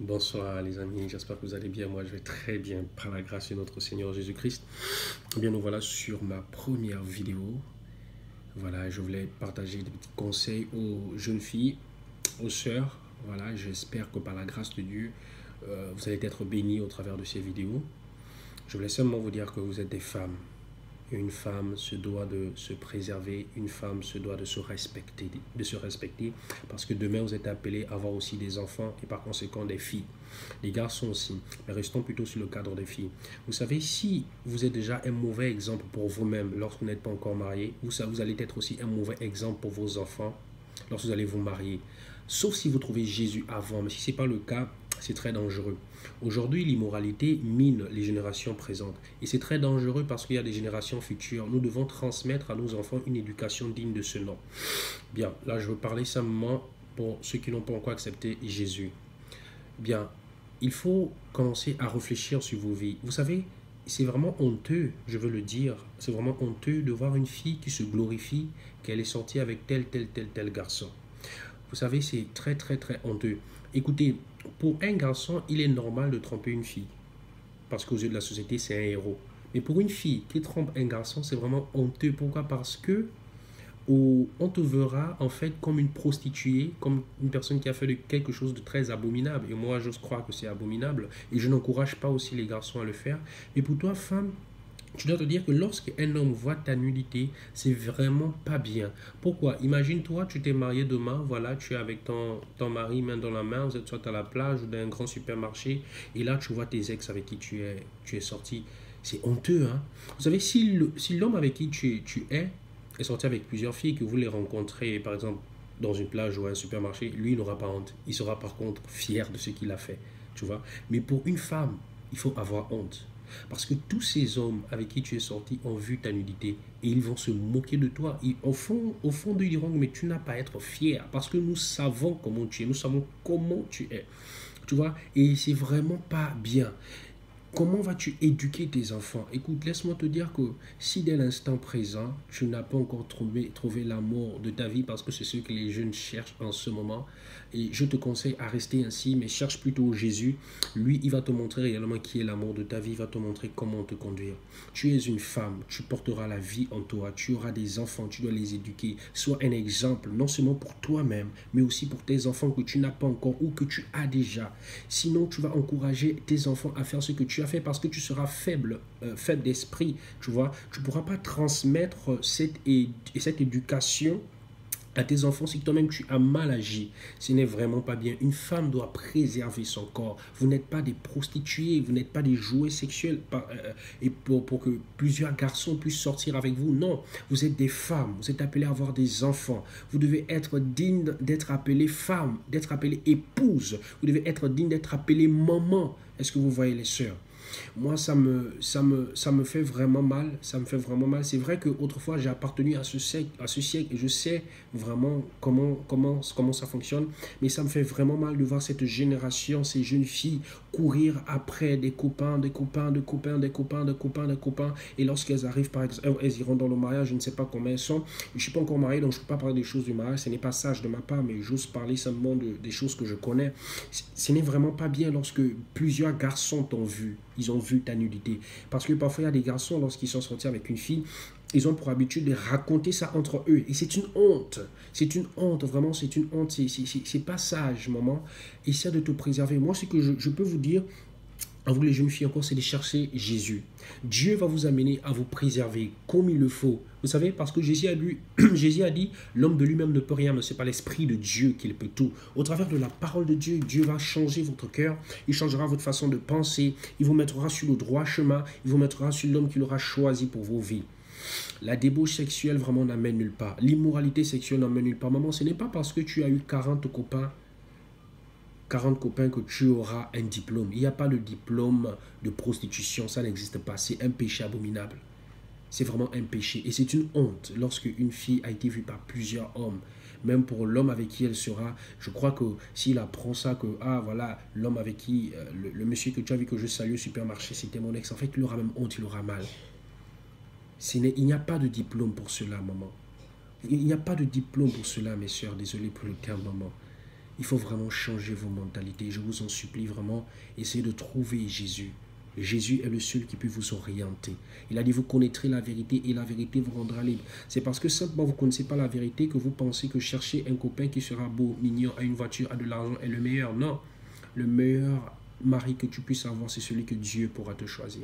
Bonsoir les amis, j'espère que vous allez bien. Moi je vais très bien par la grâce de notre Seigneur Jésus-Christ. Eh bien nous voilà sur ma première vidéo. Voilà, je voulais partager des petits conseils aux jeunes filles, aux sœurs. Voilà, j'espère que par la grâce de Dieu, vous allez être bénis au travers de ces vidéos. Je voulais seulement vous dire que vous êtes des femmes. Une femme se doit de se préserver, une femme se doit de se respecter, parce que demain vous êtes appelés à avoir aussi des enfants et par conséquent des filles. Les garçons aussi, mais restons plutôt sur le cadre des filles. Vous savez, si vous êtes déjà un mauvais exemple pour vous-même lorsque vous n'êtes pas encore marié, vous allez être aussi un mauvais exemple pour vos enfants lorsque vous allez vous marier. Sauf si vous trouvez Jésus avant, mais si ce n'est pas le cas, c'est très dangereux. Aujourd'hui, l'immoralité mine les générations présentes. Et c'est très dangereux parce qu'il y a des générations futures. Nous devons transmettre à nos enfants une éducation digne de ce nom. Bien, là, je veux parler simplement pour ceux qui n'ont pas encore accepté Jésus. Bien, il faut commencer à réfléchir sur vos vies. Vous savez, c'est vraiment honteux, je veux le dire, c'est vraiment honteux de voir une fille qui se glorifie qu'elle est sortie avec tel garçon. Vous savez, c'est très, très, très honteux. Écoutez, pour un garçon, il est normal de tromper une fille. Parce qu'aux yeux de la société, c'est un héros. Mais pour une fille qui trompe un garçon, c'est vraiment honteux. Pourquoi? Parce que on te verra en fait comme une prostituée, comme une personne qui a fait quelque chose de très abominable. Et moi, j'ose croire que c'est abominable. Et je n'encourage pas aussi les garçons à le faire. Mais pour toi, femme, tu dois te dire que lorsqu'un homme voit ta nudité, c'est vraiment pas bien. Pourquoi? Imagine-toi, tu t'es marié demain, voilà, tu es avec ton mari main dans la main, vous êtes soit à la plage ou dans un grand supermarché, et là tu vois tes ex avec qui tu es sorti. C'est honteux, hein? Vous savez, si l'homme avec qui tu est sorti avec plusieurs filles, que vous les rencontrez, par exemple, dans une plage ou un supermarché, lui, il n'aura pas honte. Il sera par contre fier de ce qu'il a fait, tu vois. Mais pour une femme, il faut avoir honte. Parce que tous ces hommes avec qui tu es sorti ont vu ta nudité et ils vont se moquer de toi. Au fond d'eux, ils diront, mais tu n'as pas à être fier parce que nous savons comment tu es, nous savons comment tu es. Tu vois, et c'est vraiment pas bien. Comment vas-tu éduquer tes enfants? Écoute, laisse-moi te dire que si dès l'instant présent, tu n'as pas encore trouvé l'amour de ta vie, parce que c'est ce que les jeunes cherchent en ce moment, et je te conseille à rester ainsi, mais cherche plutôt Jésus. Lui, il va te montrer réellement qui est l'amour de ta vie, il va te montrer comment te conduire. Tu es une femme, tu porteras la vie en toi, tu auras des enfants, tu dois les éduquer. Sois un exemple, non seulement pour toi-même, mais aussi pour tes enfants que tu n'as pas encore ou que tu as déjà. Sinon, tu vas encourager tes enfants à faire ce que tu as fait parce que tu seras faible, faible d'esprit, tu vois. Tu ne pourras pas transmettre cette éducation à tes enfants si toi-même tu as mal agi. Ce n'est vraiment pas bien. Une femme doit préserver son corps. Vous n'êtes pas des prostituées, vous n'êtes pas des jouets sexuels et pour que plusieurs garçons puissent sortir avec vous. Non, vous êtes des femmes, vous êtes appelées à avoir des enfants. Vous devez être digne d'être appelée femme, d'être appelée épouse. Vous devez être digne d'être appelée maman. Est-ce que vous voyez les sœurs? Moi, ça me fait vraiment mal. Ça me fait vraiment mal. C'est vrai qu'autrefois, j'ai appartenu à ce siècle et je sais vraiment comment ça fonctionne. Mais ça me fait vraiment mal de voir cette génération, ces jeunes filles, courir après des copains, des copains, des copains, des copains, des copains, des copains. Et lorsqu'elles arrivent, par exemple, elles iront dans le mariage, je ne sais pas combien elles sont. Je ne suis pas encore marié, donc je ne peux pas parler des choses du mariage. Ce n'est pas sage de ma part, mais j'ose parler simplement des choses que je connais. Ce n'est vraiment pas bien lorsque plusieurs garçons t'ont vu. Ils ont vu ta nudité. Parce que parfois, il y a des garçons, lorsqu'ils sont sortis avec une fille, ils ont pour habitude de raconter ça entre eux. Et c'est une honte. C'est une honte, vraiment, c'est une honte. C'est pas sage, maman. Essaie de te préserver. Moi, ce que je peux vous dire, à vous les jeunes filles encore, c'est de chercher Jésus. Dieu va vous amener à vous préserver comme il le faut. Vous savez, parce que Jésus a dit, l'homme de lui-même ne peut rien, mais c'est pas l'Esprit de Dieu qui peut tout. Au travers de la parole de Dieu, Dieu va changer votre cœur, il changera votre façon de penser, il vous mettra sur le droit chemin, il vous mettra sur l'homme qu'il aura choisi pour vos vies. La débauche sexuelle vraiment n'amène nulle part. L'immoralité sexuelle n'amène nulle part. Maman, ce n'est pas parce que tu as eu 40 copains que tu auras un diplôme. Il n'y a pas de diplôme de prostitution, ça n'existe pas. C'est un péché abominable. C'est vraiment un péché. Et c'est une honte lorsque une fille a été vue par plusieurs hommes. Même pour l'homme avec qui elle sera, je crois que s'il apprend ça, que ah voilà, l'homme avec qui, le monsieur que tu as vu que je salue au supermarché, c'était mon ex, en fait, il aura même honte, il aura mal. Il n'y a pas de diplôme pour cela, maman. Il n'y a pas de diplôme pour cela, mes soeurs. Désolé pour le terme, maman. Il faut vraiment changer vos mentalités. Je vous en supplie vraiment, essayez de trouver Jésus. Jésus est le seul qui peut vous orienter. Il a dit, vous connaîtrez la vérité et la vérité vous rendra libre. C'est parce que simplement vous ne connaissez pas la vérité que vous pensez que chercher un copain qui sera beau, mignon, a une voiture, a de l'argent est le meilleur. Non, le meilleur mari que tu puisses avoir, c'est celui que Dieu pourra te choisir.